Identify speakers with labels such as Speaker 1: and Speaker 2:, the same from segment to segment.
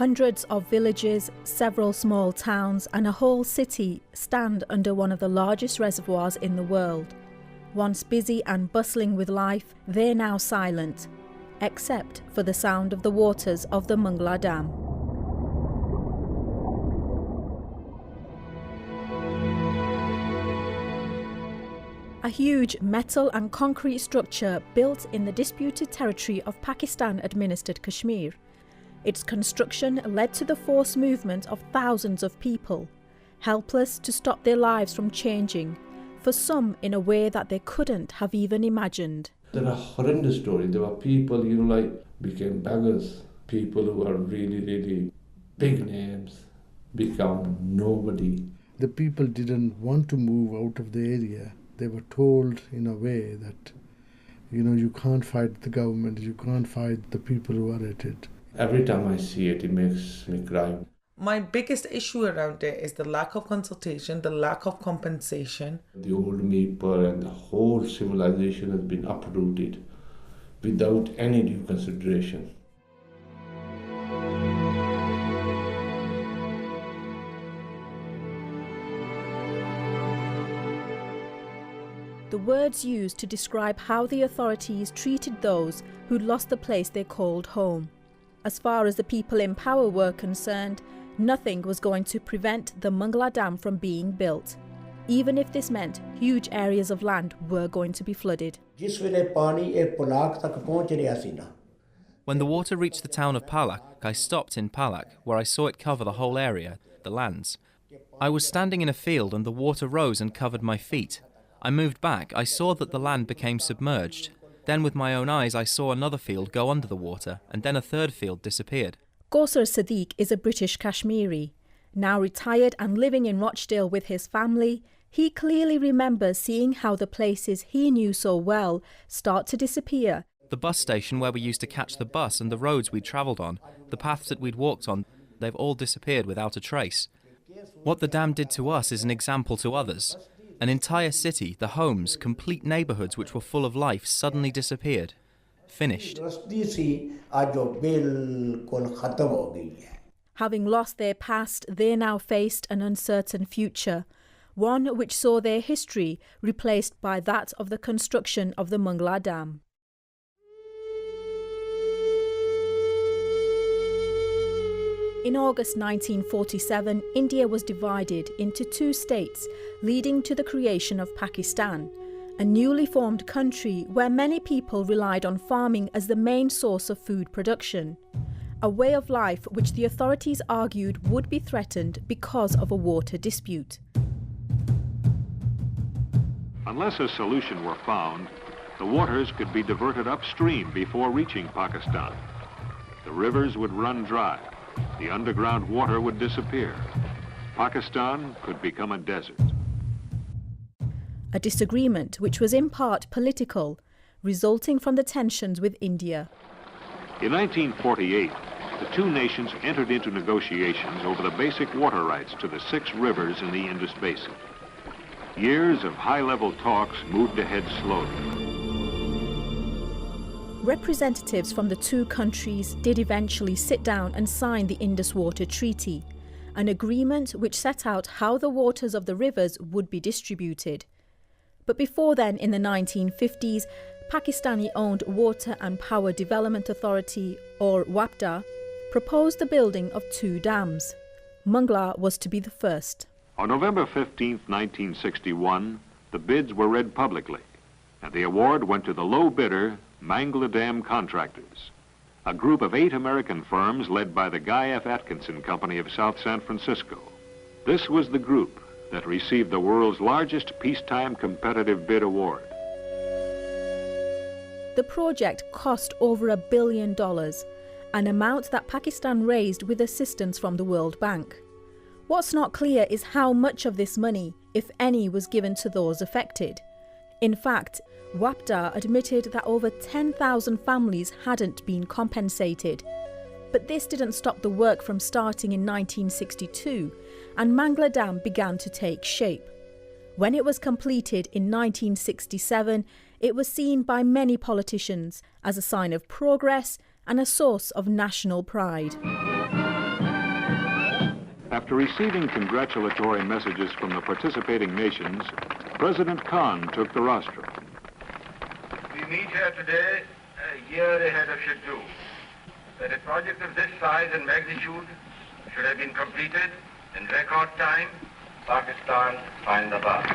Speaker 1: Hundreds of villages, several small towns and a whole city stand under one of the largest reservoirs in the world. Once busy and bustling with life, they're now silent, except for the sound of the waters of the Mangla Dam. A huge metal and concrete structure built in the disputed territory of Pakistan-administered Kashmir. Its construction led to the forced movement of thousands of people, helpless to stop their lives from changing, for some in a way that they couldn't have even imagined.
Speaker 2: There are horrendous stories. There were people, became beggars. People who were really big names become nobody.
Speaker 3: The people didn't want to move out of the area. They were told in a way that, you can't fight the government, you can't fight the people who are at it.
Speaker 2: Every time I see it, it makes me cry.
Speaker 4: My biggest issue around it is the lack of consultation, the lack of compensation.
Speaker 2: The old people and the whole civilization has been uprooted without any due consideration.
Speaker 1: The words used to describe how the authorities treated those who lost the place they called home. As far as the people in power were concerned, nothing was going to prevent the Mangla Dam from being built, even if this meant huge areas of land were going to be flooded.
Speaker 5: When the water reached the town of Palak, I stopped in Palak, where I saw it cover the whole area, the lands. I was standing in a field and the water rose and covered my feet. I moved back, I saw that the land became submerged. Then with my own eyes I saw another field go under the water, and then a third field disappeared.
Speaker 1: Kausar Sadiq is a British Kashmiri. Now retired and living in Rochdale with his family, he clearly remembers seeing how the places he knew so well start to disappear.
Speaker 5: The bus station where we used to catch the bus and the roads we'd travelled on, the paths that we'd walked on, they've all disappeared without a trace. What the dam did to us is an example to others. An entire city, the homes, complete neighbourhoods which were full of life suddenly disappeared. Finished.
Speaker 1: Having lost their past, they now faced an uncertain future, one which saw their history replaced by that of the construction of the Mangla Dam. In August 1947, India was divided into two states, leading to the creation of Pakistan, a newly formed country where many people relied on farming as the main source of food production, a way of life which the authorities argued would be threatened because of a water dispute.
Speaker 6: Unless a solution were found, the waters could be diverted upstream before reaching Pakistan. The rivers would run dry. The underground water would disappear. Pakistan could become a desert.
Speaker 1: A disagreement which was in part political, resulting from the tensions with India.
Speaker 6: In 1948, the two nations entered into negotiations over the basic water rights to the 6 rivers in the Indus Basin. Years of high-level talks moved ahead slowly.
Speaker 1: Representatives from the two countries did eventually sit down and sign the Indus Water Treaty, an agreement which set out how the waters of the rivers would be distributed. But before then, in the 1950s, Pakistani-owned Water and Power Development Authority, or WAPDA, proposed the building of 2 dams. Mangla was to be the first.
Speaker 6: On November 15, 1961, the bids were read publicly, and the award went to the low bidder, Mangla Dam Contractors, a group of 8 American firms led by the Guy F. Atkinson Company of South San Francisco. This was the group that received the world's largest peacetime competitive bid award.
Speaker 1: The project cost over $1 billion, an amount that Pakistan raised with assistance from the World Bank. What's not clear is how much of this money, if any, was given to those affected. In fact, WAPDA admitted that over 10,000 families hadn't been compensated. But this didn't stop the work from starting in 1962, and Mangla Dam began to take shape. When it was completed in 1967, it was seen by many politicians as a sign of progress and a source of national pride.
Speaker 6: After receiving congratulatory messages from the participating nations, President Khan took the rostrum.
Speaker 7: We meet here today a year ahead of schedule. That a project of this size and magnitude should have been completed in record time, Pakistan finds the bar.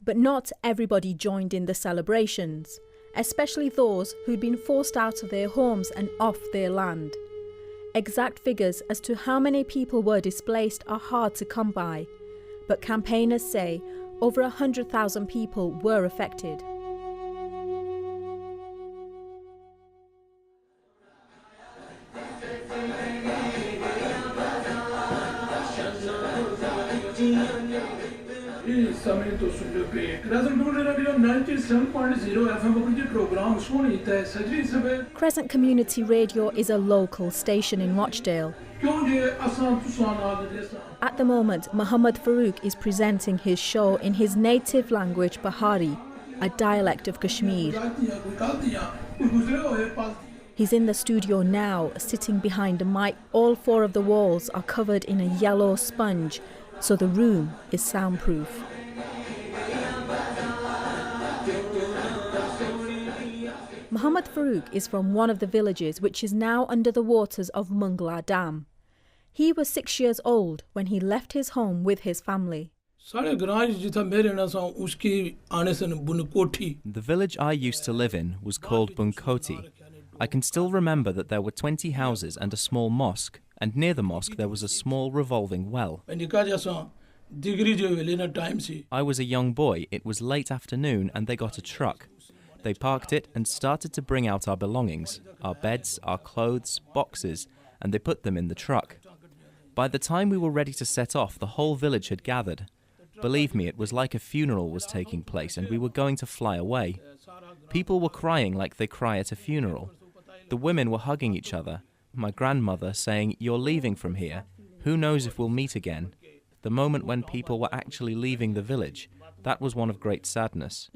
Speaker 1: But not everybody joined in the celebrations, especially those who'd been forced out of their homes and off their land. Exact figures as to how many people were displaced are hard to come by, but campaigners say over 100,000 people were affected. Crescent Community Radio is a local station in Rochdale. At the moment, Muhammad Farooq is presenting his show in his native language Bahari, a dialect of Kashmir. He's in the studio now, sitting behind a mic. All four of the walls are covered in a yellow sponge, so the room is soundproof. Muhammad Farooq is from one of the villages which is now under the waters of Mangla Dam. He was 6 years old when he left his home with his family.
Speaker 5: The village I used to live in was called Bunkoti. I can still remember that there were 20 houses and a small mosque, and near the mosque there was a small revolving well. I was a young boy, it was late afternoon, and they got a truck. They parked it and started to bring out our belongings, our beds, our clothes, boxes, and they put them in the truck. By the time we were ready to set off, the whole village had gathered. Believe me, it was like a funeral was taking place and we were going to fly away. People were crying like they cry at a funeral. The women were hugging each other, my grandmother saying, "You're leaving from here. Who knows if we'll meet again?" The moment when people were actually leaving the village, that was one of great sadness.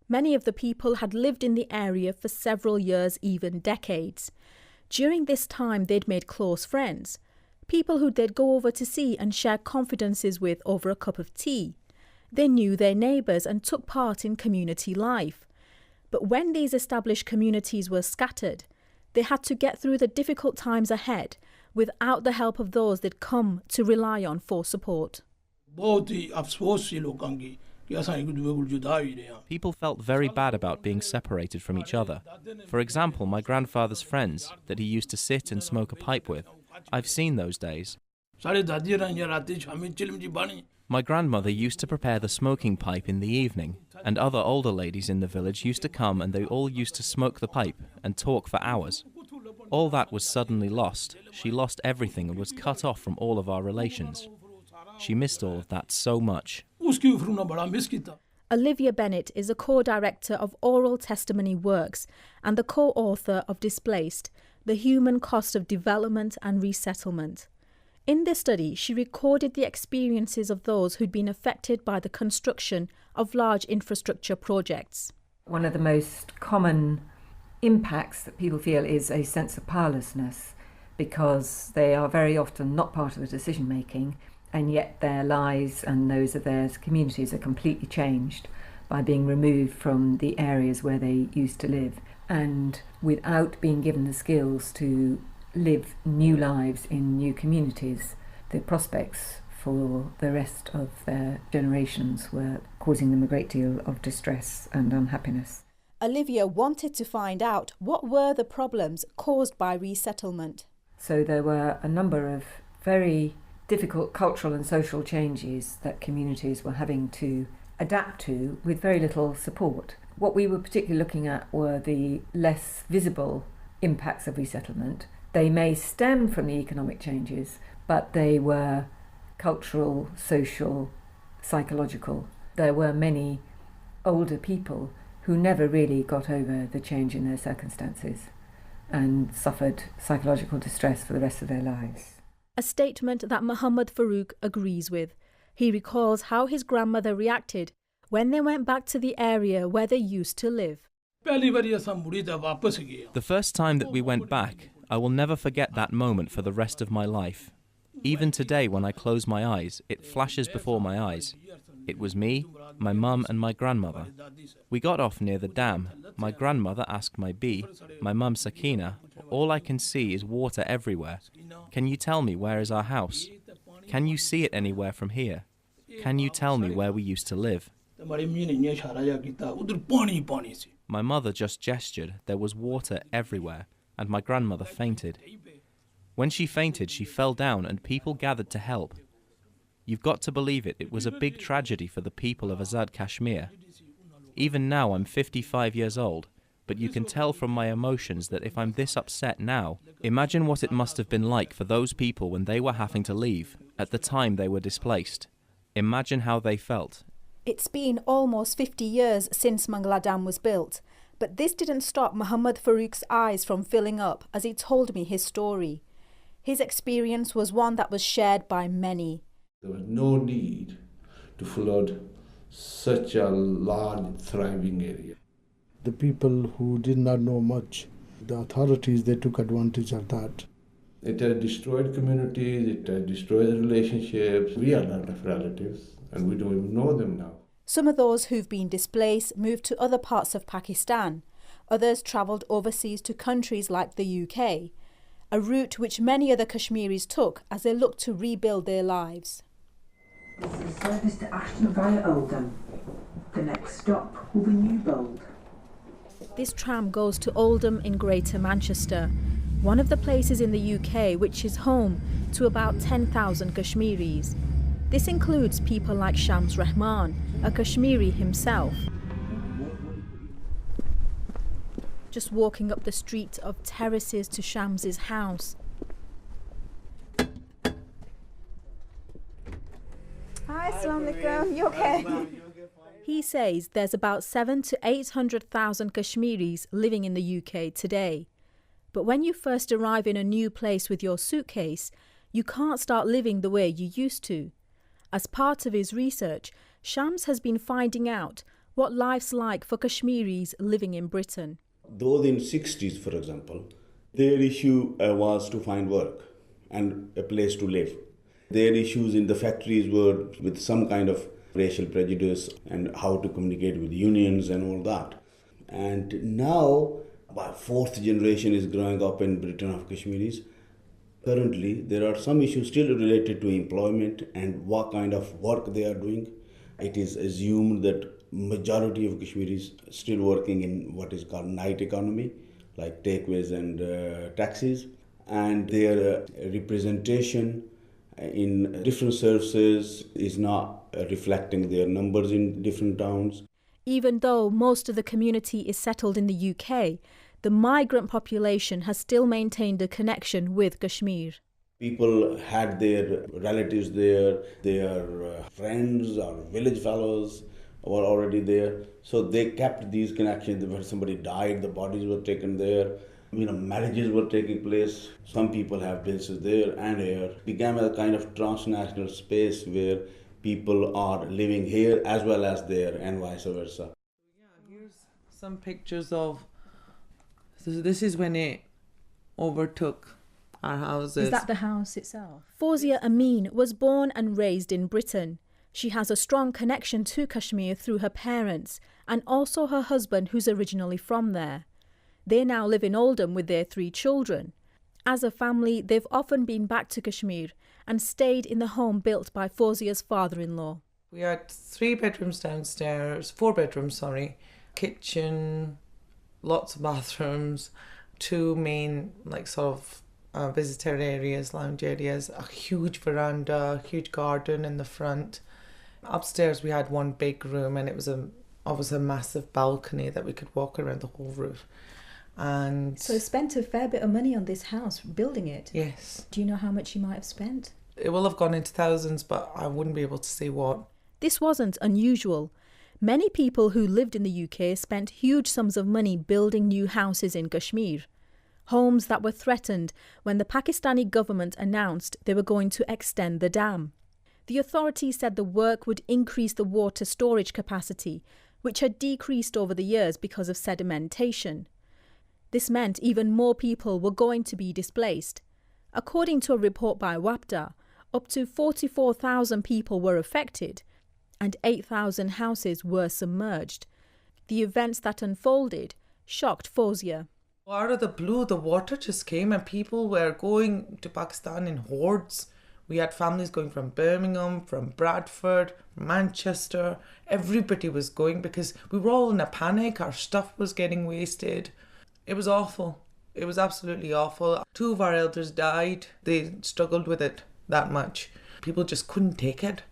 Speaker 1: Many of the people had lived in the area for several years, even decades. During this time, they'd made close friends, people who they'd go over to see and share confidences with over a cup of tea. They knew their neighbours and took part in community life. But when these established communities were scattered, they had to get through the difficult times ahead without the help of those they'd come to rely on for support.
Speaker 5: People felt very bad about being separated from each other. For example, my grandfather's friends that he used to sit and smoke a pipe with. I've seen those days. My grandmother used to prepare the smoking pipe in the evening, and other older ladies in the village used to come and they all used to smoke the pipe and talk for hours. All that was suddenly lost. She lost everything and was cut off from all of our relations. She missed all of that so much.
Speaker 1: Olivia Bennett is a co-director of Oral Testimony Works and the co-author of Displaced, The Human Cost of Development and Resettlement. In this study, she recorded the experiences of those who'd been affected by the construction of large infrastructure projects.
Speaker 8: One of the most common impacts that people feel is a sense of powerlessness, because they are very often not part of the decision making, and yet their lives and those of their communities are completely changed by being removed from the areas where they used to live, and without being given the skills to live new lives in new communities, the prospects for the rest of their generations were causing them a great deal of distress and unhappiness.
Speaker 1: Olivia wanted to find out what were the problems caused by resettlement.
Speaker 8: So there were a number of very difficult cultural and social changes that communities were having to adapt to with very little support. What we were particularly looking at were the less visible impacts of resettlement. They may stem from the economic changes, but they were cultural, social, psychological. There were many older people who never really got over the change in their circumstances and suffered psychological distress for the rest of their lives.
Speaker 1: A statement that Muhammad Farooq agrees with. He recalls how his grandmother reacted when they went back to the area where they used to live.
Speaker 5: The first time that we went back, I will never forget that moment for the rest of my life. Even today, when I close my eyes, it flashes before my eyes. It was me, my mum and my grandmother. We got off near the dam. My grandmother asked my bee, my mum Sakina, all I can see is water everywhere. Can you tell me where is our house? Can you see it anywhere from here? Can you tell me where we used to live? My mother just gestured. There was water everywhere, and my grandmother fainted. When she fainted, she fell down and people gathered to help. You've got to believe it, it was a big tragedy for the people of Azad Kashmir. Even now I'm 55 years old, but you can tell from my emotions that if I'm this upset now, imagine what it must have been like for those people when they were having to leave, at the time they were displaced. Imagine how they felt.
Speaker 1: It's been almost 50 years since Mangla Dam was built, but this didn't stop Muhammad Farouk's eyes from filling up as he told me his story. His experience was one that was shared by many.
Speaker 2: There was no need to flood such a large, thriving area.
Speaker 3: The people who did not know much, the authorities, they took advantage of that.
Speaker 2: It has destroyed communities, it has destroyed relationships. We are not of relatives and we don't even know them now.
Speaker 1: Some of those who've been displaced moved to other parts of Pakistan. Others travelled overseas to countries like the UK, a route which many other Kashmiris took as they looked to rebuild their lives.
Speaker 9: This is service to Ashton via Oldham. The next stop will be Newbold.
Speaker 1: This tram goes to Oldham in Greater Manchester, one of the places in the UK which is home to about 10,000 Kashmiris. This includes people like Shams Rahman, a Kashmiri himself. Just walking up the street of terraces to Shams's house.
Speaker 10: Hi, Assalamu alaikum. You okay?
Speaker 1: He says there's about 700,000 to 800,000 Kashmiris living in the UK today. But when you first arrive in a new place with your suitcase, you can't start living the way you used to. As part of his research, Shams has been finding out what life's like for Kashmiris living in Britain.
Speaker 11: Those in 60s, for example, their issue was to find work and a place to live. Their issues in the factories were with some kind of racial prejudice and how to communicate with unions and all that. And now, about fourth generation is growing up in Britain of Kashmiris. Currently, there are some issues still related to employment and what kind of work they are doing. It is assumed that majority of Kashmiris still working in what is called night economy, like takeaways and taxis. And their representation in different services is not reflecting their numbers in different towns.
Speaker 1: Even though most of the community is settled in the UK, the migrant population has still maintained a connection with Kashmir.
Speaker 11: People had their relatives there, their friends or village fellows were already there. So they kept these connections. When somebody died, the bodies were taken there. Marriages were taking place. Some people have businesses there and here. It became a kind of transnational space where people are living here as well as there and vice versa.
Speaker 4: Here's some pictures of, so this is when it overtook our houses.
Speaker 1: Is that the house itself? Fawzia Amin was born and raised in Britain. She has a strong connection to Kashmir through her parents and also her husband, who's originally from there. They now live in Oldham with their 3 children. As a family, they've often been back to Kashmir and stayed in the home built by Fawzia's father-in-law.
Speaker 4: We had 3 bedrooms downstairs, 4 bedrooms, kitchen, lots of bathrooms, 2 main visitor areas, lounge areas, a huge veranda, huge garden in the front. Upstairs we had 1 big room and it was obviously a massive balcony that we could walk around the whole roof. And
Speaker 1: so spent a fair bit of money on this house, building it?
Speaker 4: Yes.
Speaker 1: Do you know how much you might have spent?
Speaker 4: It will have gone into thousands, but I wouldn't be able to say what.
Speaker 1: This wasn't unusual. Many people who lived in the UK spent huge sums of money building new houses in Kashmir. Homes that were threatened when the Pakistani government announced they were going to extend the dam. The authorities said the work would increase the water storage capacity, which had decreased over the years because of sedimentation. This meant even more people were going to be displaced. According to a report by WAPDA, up to 44,000 people were affected and 8,000 houses were submerged. The events that unfolded shocked Fawzia.
Speaker 4: Out of the blue, the water just came and people were going to Pakistan in hordes. We had families going from Birmingham, from Bradford, Manchester. Everybody was going because we were all in a panic. Our stuff was getting wasted. It was awful. It was absolutely awful. 2 of our elders died. They struggled with it that much. People just couldn't take it.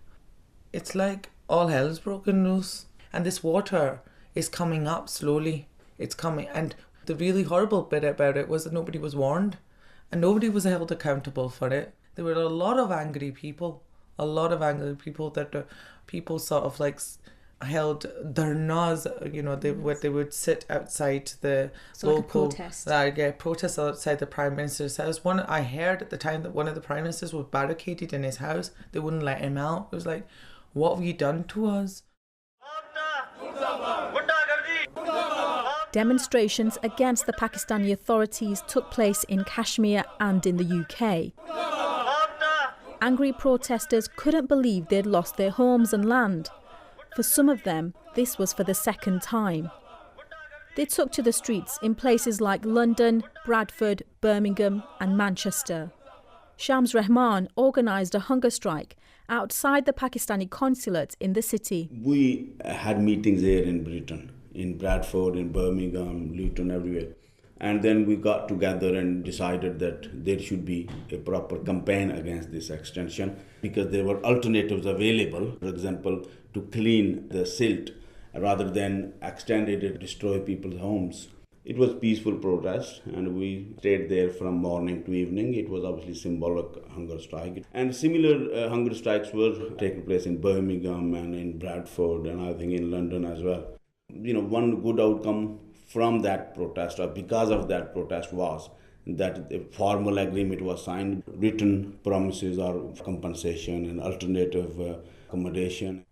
Speaker 4: It's like all hell's broken loose. And this water is coming up slowly. It's coming. And the really horrible bit about it was that nobody was warned and nobody was held accountable for it. There were a lot of angry people that people sort of like held dharnas, they would sit outside the local
Speaker 1: protest.
Speaker 4: Protest outside the Prime Minister's house. I heard at the time that one of the Prime Ministers was barricaded in his house. They wouldn't let him out. It was like, what have you done to us?
Speaker 1: Demonstrations against the Pakistani authorities took place in Kashmir and in the UK. Angry protesters couldn't believe they'd lost their homes and land. For some of them, this was for the second time. They took to the streets in places like London, Bradford, Birmingham and Manchester. Shams Rahman organised a hunger strike outside the Pakistani consulate in the city.
Speaker 11: We had meetings here in Britain, in Bradford, in Birmingham, Luton, everywhere. And then we got together and decided that there should be a proper campaign against this extension because there were alternatives available, for example, to clean the silt rather than extend it and destroy people's homes. It was peaceful protest and we stayed there from morning to evening. It was obviously symbolic hunger strike. And similar hunger strikes were taking place in Birmingham and in Bradford and I think in London as well. One good outcome from that protest or because of that protest was that a formal agreement was signed, written promises of compensation and alternative accommodation.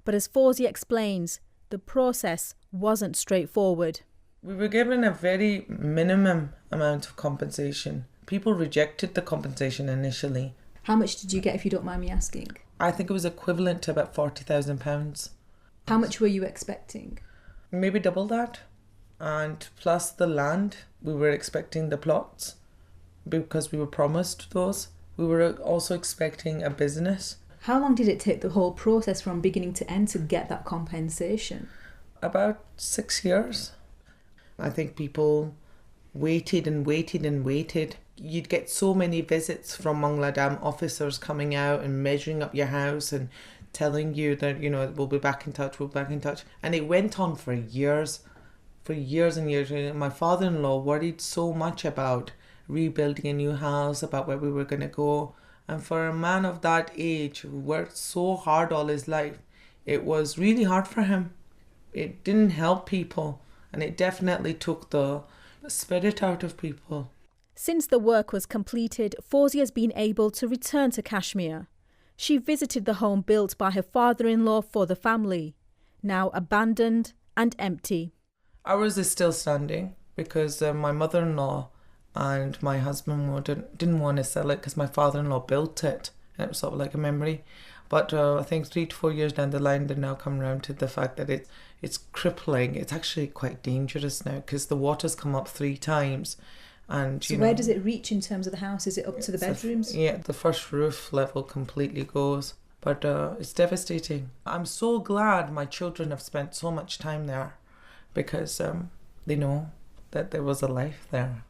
Speaker 1: But as Fawzia explains, the process wasn't straightforward.
Speaker 4: We were given a very minimum amount of compensation. People rejected the compensation initially.
Speaker 1: How much did you get, if you don't mind me asking?
Speaker 4: I think it was equivalent to about £40,000.
Speaker 1: How much were you expecting?
Speaker 4: Maybe double that. And plus the land, we were expecting the plots because we were promised those. We were also expecting a business.
Speaker 1: How long did it take the whole process from beginning to end to get that compensation?
Speaker 4: About 6 years. I think people waited and waited and waited. You'd get so many visits from Mangla Dam officers coming out and measuring up your house and telling you that, we'll be back in touch, we'll be back in touch. And it went on for years and years. My father-in-law worried so much about rebuilding a new house, about where we were going to go. And for a man of that age who worked so hard all his life, it was really hard for him. It didn't help people, and it definitely took the spirit out of people.
Speaker 1: Since the work was completed, Fawzia's been able to return to Kashmir. She visited the home built by her father-in-law for the family, now abandoned and empty.
Speaker 4: Ours is still standing because my mother-in-law and my husband didn't want to sell it because my father-in-law built it. And it was sort of like a memory. But I think 3 to 4 years down the line, they're now come around to the fact that it's crippling. It's actually quite dangerous now because the water's come up 3 times. And
Speaker 1: so where does it reach in terms of the house? Is it up to the bedrooms?
Speaker 4: The first roof level completely goes. But it's devastating. I'm so glad my children have spent so much time there because they know that there was a life there.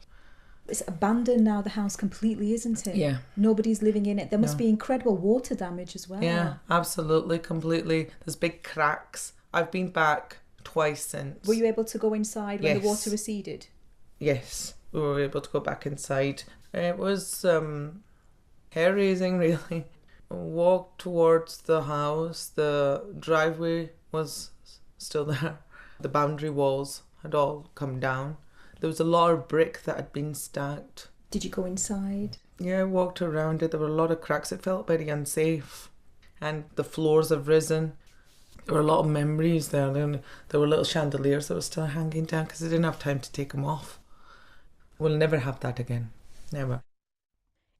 Speaker 1: It's abandoned now, the house completely, isn't it?
Speaker 4: Yeah.
Speaker 1: Nobody's living in it. There must be incredible water damage as well.
Speaker 4: Yeah, absolutely, completely. There's big cracks. I've been back twice since.
Speaker 1: Were you able to go inside when the water receded?
Speaker 4: Yes, we were able to go back inside. It was hair-raising, really. Walked towards the house. The driveway was still there. The boundary walls had all come down. There was a lot of brick that had been stacked.
Speaker 1: Did you go inside?
Speaker 4: Yeah, I walked around it. There were a lot of cracks. It felt very unsafe. And the floors have risen. There were a lot of memories there. And there were little chandeliers that were still hanging down because they didn't have time to take them off. We'll never have that again. Never.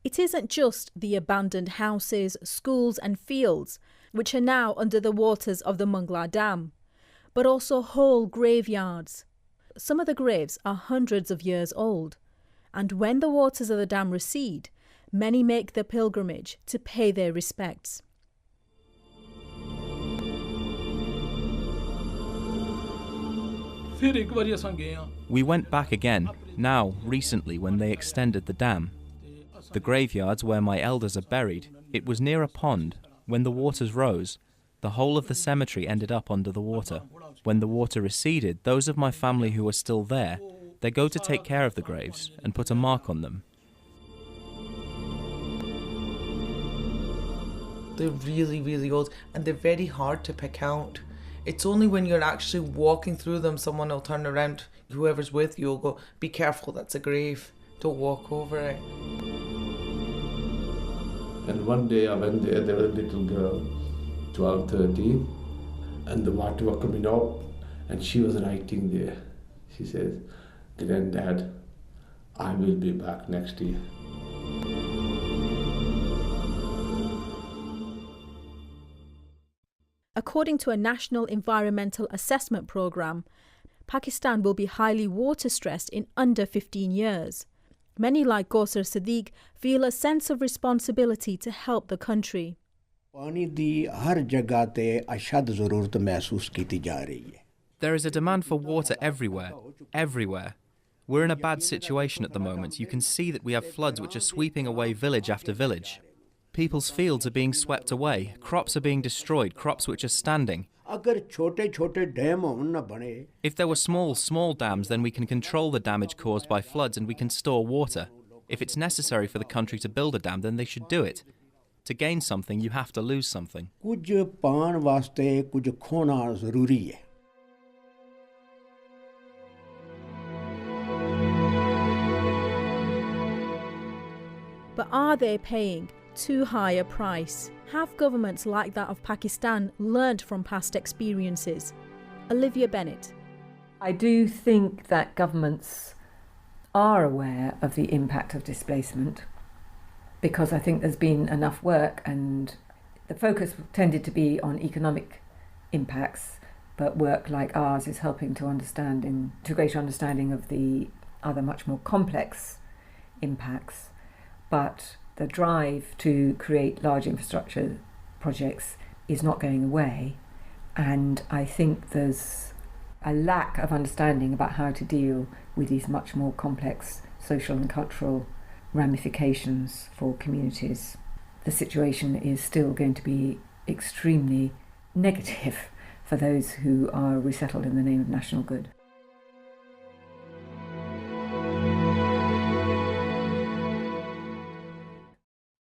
Speaker 1: It isn't just the abandoned houses, schools and fields which are now under the waters of the Mangla Dam, but also whole graveyards. Some of the graves are hundreds of years old, and when the waters of the dam recede, many make the pilgrimage to pay their respects.
Speaker 5: We went back again, now recently when they extended the dam. The graveyards where my elders are buried, it was near a pond. When the waters rose, the whole of the cemetery ended up under the water. When the water receded, those of my family who are still there, they go to take care of the graves and put a mark on them.
Speaker 4: They're really, really old and they're very hard to pick out. It's only when you're actually walking through them, someone will turn around, whoever's with you will go, be careful, that's a grave, don't walk over it.
Speaker 2: And one day I went there was a little girl, 12, 13, and the water was coming up, and she was writing there. She says, "Granddad, I will be back next year."
Speaker 1: According to a national environmental assessment programme, Pakistan will be highly water stressed in under 15 years. Many like Gosar Sadiq feel a sense of responsibility to help the country.
Speaker 5: There is a demand for water everywhere, everywhere. We're in a bad situation at the moment. You can see that we have floods which are sweeping away village after village. People's fields are being swept away, crops are being destroyed, crops which are standing. If there were small dams, then we can control the damage caused by floods and we can store water. If it's necessary for the country to build a dam, then they should do it. To gain something, you have to lose something.
Speaker 1: But are they paying too high a price? Have governments like that of Pakistan learnt from past experiences? Olivia Bennett.
Speaker 8: I do think that governments are aware of the impact of displacement, because I think there's been enough work and the focus tended to be on economic impacts, but work like ours is helping to greater understanding of the other much more complex impacts. But the drive to create large infrastructure projects is not going away, and I think there's a lack of understanding about how to deal with these much more complex social and cultural ramifications for communities. The situation is still going to be extremely negative for those who are resettled in the name of national good.